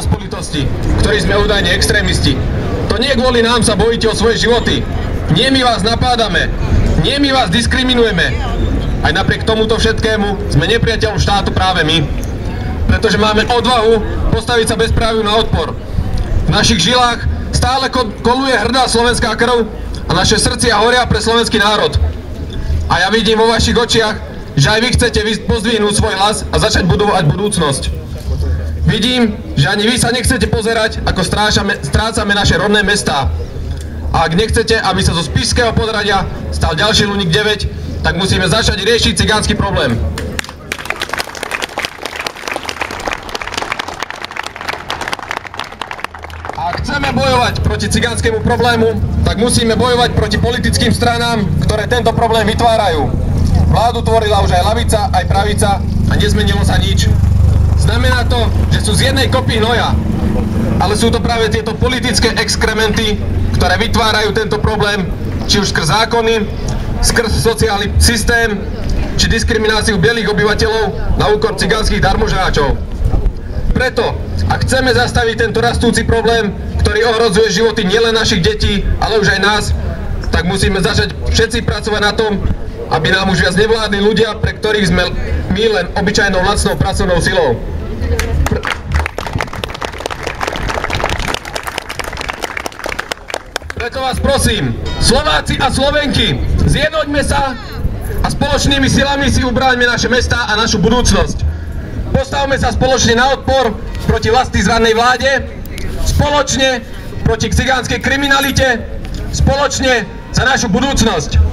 pospolitosti, ktorí sme údajne extrémisti. To nie kvôli nám sa bojíte o svoje životy. Nie my vás napádame, nie my vás diskriminujeme. Aj napriek tomuto všetkému sme nepriateľom štátu práve my. Pretože máme odvahu postaviť sa bezpráviu na odpor. V našich žilách stále koluje hrdá slovenská krv a naše srdcia horia pre slovenský národ. A ja vidím vo vašich očiach, že aj vy chcete pozdvihnúť svoj hlas a začať budovať budúcnosť. Vidím, že ani vy sa nechcete pozerať, ako strácame naše rodné mestá. A ak nechcete, aby sa zo Spišského podradia stal ďalší Luník 9, tak musíme začať riešiť cigánsky problém. Ak chceme bojovať proti cigánskému problému, tak musíme bojovať proti politickým stranám, ktoré tento problém vytvárajú. Vládu tvorila už aj ľavica, aj pravica a nezmenilo sa nič. Znamená to, že sú z jednej kopy hnoja, ale sú to práve tieto politické exkrementy, ktoré vytvárajú tento problém, či už skrz zákony, skrz sociálny systém, či diskrimináciu bielých obyvateľov na úkor cigánskych darmožráčov. Preto, ak chceme zastaviť tento rastúci problém, ktorý ohrozuje životy nielen našich detí, ale už aj nás, tak musíme začať všetci pracovať na tom, aby nám už viac nevládli ľudia, pre ktorých sme my len obyčajnou lacnou pracovnou silou. Preto vás prosím, Slováci a Slovenky, zjednoťme sa a spoločnými silami si ubráňme naše mestá a našu budúcnosť. Postavme sa spoločne na odpor proti vlastnej zradnej vláde, spoločne proti cigánskej kriminalite, spoločne za našu budúcnosť.